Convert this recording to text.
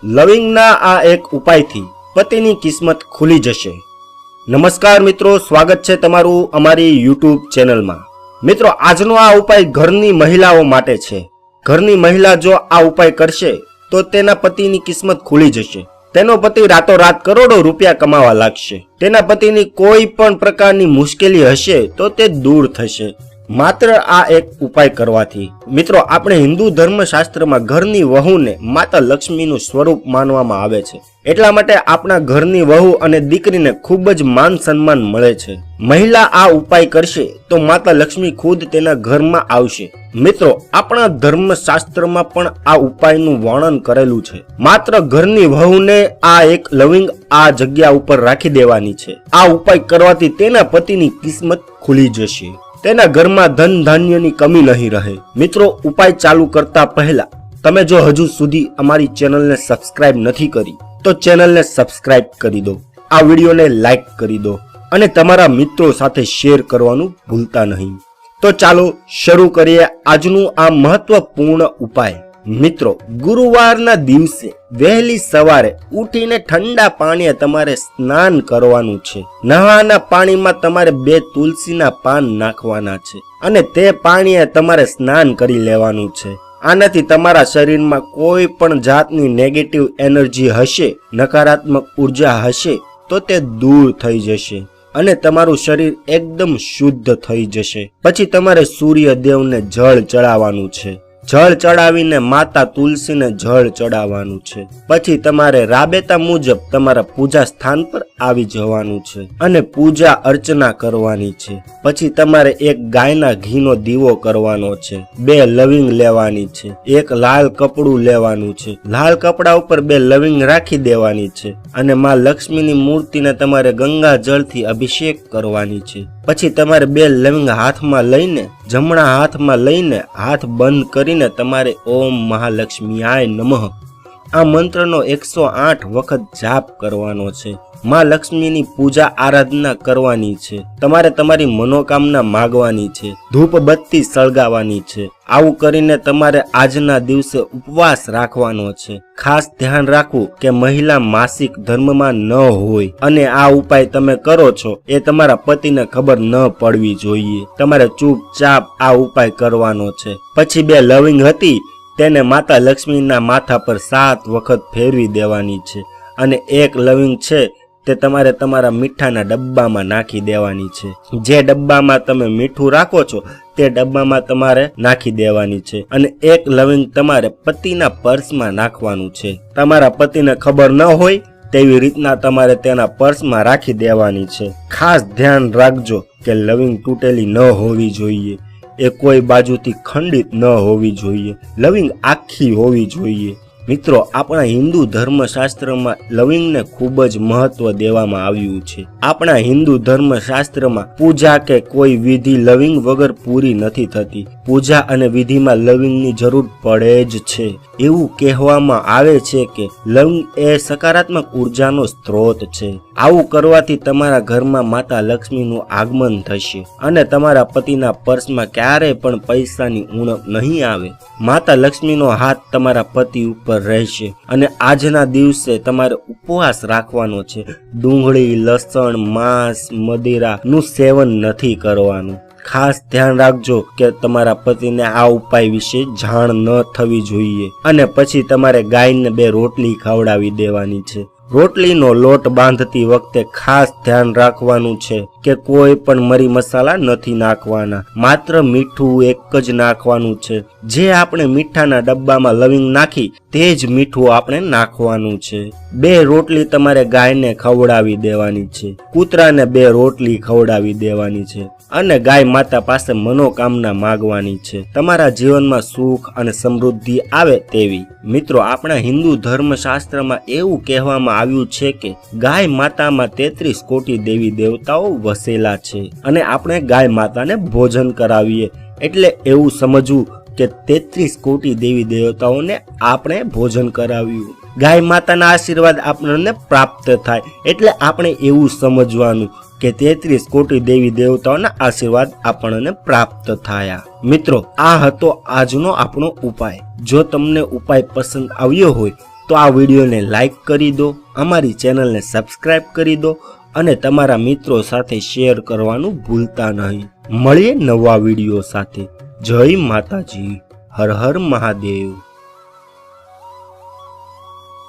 લવિંગના આ એક ઉપાયથી પતિની કિસ્મત ખુલી જશે। નમસ્કાર મિત્રો, સ્વાગત છે તમારું અમારી YouTube ચેનલમાં। મિત્રો, આજનો આ ઉપાય ઘરની મહિલાઓ માટે છે। ઘરની મહિલા જો આ ઉપાય કરશે તો તેના પતિની કિસ્મત ખુલી જશે। તેનો પતિ રાતોરાત કરોડો રૂપિયા કમાવા લાગશે। તેના પતિની કોઈ પણ પ્રકારની મુશ્કેલી હશે તો તે દૂર થશે માત્ર આ એક ઉપાય કરવાથી। મિત્રો, આપણે હિન્દુ ધર્મશાસ્ત્રમાં ઘરની વહુને માતા લક્ષ્મીનું સ્વરૂપ માનવામાં આવે છે, એટલા માટે આપણા ઘરની વહુ અને દીકરીને ખૂબ જ માન સન્માન મળે છે। મહિલા આ ઉપાય કરશે તો માતા લક્ષ્મી ખુદ તેના ઘરમાં આવશે। મિત્રો, આપણા ધર્મશાસ્ત્રમાં પણ આ ઉપાયનું વર્ણન કરેલું છે। માત્ર ઘરની વહુને આ એક લવિંગ આ જગ્યા ઉપર રાખી દેવાની છે। આ ઉપાય કરવાથી તેના પતિની કિસ્મત ખુલી જશે। તેના ઘરમાં ધન ધાન્યની કમી નહીં રહે। મિત્રો, ઉપાય ચાલુ કરતા પહેલા તમે જો હજુ સુધી અમારી ચેનલને સબસ્ક્રાઇબ નથી કરી તો ચેનલને સબસ્ક્રાઇબ કરી દો, આ વિડીયોને લાઈક કરી દો અને તમારા મિત્રો સાથે શેર કરવાનું ભૂલતા નહીં। તો ચાલો શરૂ કરીએ આજનું આ મહત્વપૂર્ણ ઉપાય। મિત્રો, ગુરુવારના દિવસે વહેલી સવારે ઉઠીને ઠંડા પાણીએ તમારે સ્નાન કરવાનું છે। નહાના પાણીમાં તમારે 2 તુલસીના પાન નાખવાના છે અને તે પાણીએ તમારે સ્નાન કરી લેવાનું છે। આનાથી તમારા શરીરમાં કોઈ પણ જાતની નેગેટિવ એનર્જી હશે, નકારાત્મક ઉર્જા હશે તો તે દૂર થઈ જશે અને તમારું શરીર એકદમ શુદ્ધ થઈ જશે। પછી તમારે સૂર્યદેવને જળ ચડાવવાનું છે। જળ ચડાવીને માતા તુલસીને જળ ચડાવવાનું છે। પછી તમારે રાબેતા મુજબ તમારા પૂજા સ્થાન પર આવી જવાનું છે અને પૂજા અર્ચના કરવાની છે। પછી તમારે એક ગાયના ઘીનો દીવો કરવાનો છે, 2 લવિંગ લેવાની છે, એક લાલ કપડું લેવાનું છે, લાલ કપડા ઉપર 2 લવિંગ રાખી દેવાની છે અને માં લક્ષ્મીની મૂર્તિને તમારે ગંગા જળથી અભિષેક કરવાની છે। પછી તમારે 2 લવિંગ હાથમાં લઈને જમણા હાથમાં લઈને હાથ બંધ કરીને તમારે ઓમ મહાલક્ષ્મીયાય નમઃ આ મંત્રનો 108 વખત જાપ કરવાનો છે। માં લક્ષ્મીની પૂજા આરાધના કરવાની છે। તમારે તમારી મનોકામના માગવાની છે, ધૂપ બત્તી સળગાવવાની છે। આવું કરીને તમારે આજના દિવસે ઉપવાસ રાખવાનો છે। ખાસ ધ્યાન રાખવું કે મહિલા માસિક ધર્મમાં ન હોય અને આ ઉપાય તમે કરો છો એ તમારા પતિને ખબર ન પડવી જોઈએ। તમારે ચૂપચાપ આ ઉપાય કરવાનો છે। પછી 2 લવિંગ હતી તેને માતા લક્ષ્મીના માથા પર 7 વખત ફેરવી દેવાની છે અને 1 લવિંગ છે તે તમારે તમારા મીઠાના ડબ્બામાં નાખી દેવાની છે। જે ડબ્બામાં તમે મીઠું રાખો છો તે ડબ્બામાં તમારે નાખી દેવાની છે અને 1 લવિંગ તમારે પતિના પર્સમાં નાખવાનું છે। તમારા પતિને ખબર ન હોય તેવી રીતના તમારે તેના પર્સમાં રાખી દેવાની છે। ખાસ ધ્યાન રાખજો કે લવિંગ તૂટેલી ન હોવી જોઈએ, એ કોઈ બાજુથી ખંડિત ન હોવી જોઈએ, લવિંગ આખી હોવી જોઈએ। મિત્રો, આપણા હિન્દુ ધર્મશાસ્ત્રમાં લવિંગને ખૂબ જ મહત્વ દેવામાં આવ્યું છે। આપણા હિન્દુ ધર્મશાસ્ત્રમાં પૂજા કે કોઈ વિધિ લવિંગ વગર પૂરી નથી થતી। પૂજા અને વિધિમાં લવિંગની જરૂર પડે જ છે। એવું કહેવામાં આવે છે કે લવિંગ એ સકારાત્મક ઉર્જાનો સ્ત્રોત છે। આવું કરવાથી તમારા ઘરમાં માતા લક્ષ્મીનું આગમન થશે અને તમારા પતિના પર્સમાં ક્યારેય પણ પૈસાની ઉણપ નહીં આવે। માતા લક્ષ્મીનો હાથ તમારા પતિ ઉપર રહેશે અને આજના દિવસે તમારે ઉપવાસ રાખવાનો છે। ડુંગળી, લસણ, માંસ, મદિરાનું સેવન નથી કરવાનું। ખાસ ધ્યાન રાખજો કે તમારા પતિને આ ઉપાય વિશે જાણ ન થવી જોઈએ અને પછી તમારે ગાયને 2 રોટલી ખવડાવી દેવાની છે। રોટલીનો લોટ બાંધતી વખતે ખાસ ધ્યાન રાખવાનું છે કે કોઈ પણ મરી મસાલા નથી નાખવાના, માત્ર મીઠું એક જ નાખવાનું છે। જે આપણે મીઠાના ડબ્બામાં લવિંગ નાખી તે જ મીઠું આપણે નાખવાનું છે। 2 રોટલી તમારે ગાયને ખવડાવી દેવાની છે, કૂતરાને 2 રોટલી ખવડાવી દેવાની છે અને ગાય માતા પાસે મનોકામના માગવાની છે, તમારા જીવનમાં સુખ અને સમૃદ્ધિ આવે તેવી। મિત્રો, આપણા હિન્દુ ધર્મશાસ્ત્રમાં એવું કહેવામાં આવ્યું છે કે ગાય માતામાં 33 કોટી દેવી દેવતાઓ વસેલા છે અને આપણે ગાય માતાને ભોજન કરાવીએ એટલે એવું સમજવું કે 33 કોટી દેવી દેવતાઓને આપણે ભોજન કરાવ્યું। ગાય માતાના આશીર્વાદ આપણને પ્રાપ્ત થાય એટલે આપણે એવું સમજવાનું કે 33 કોટી દેવી દેવતાઓના આશીર્વાદ આપણને પ્રાપ્ત થયા। મિત્રો, આ હતો આજનો આપણો ઉપાય। જો તમને ઉપાય પસંદ આવ્યો હોય તો આ વિડીયોને લાઈક કરી દો, અમારી ચેનલને સબસ્ક્રાઇબ કરી દો અને તમારા મિત્રો સાથે શેર કરવાનું ભૂલતા નહીં. મળીએ નવા વિડીયો સાથે. જય માતાજી. હર હર મહાદેવ.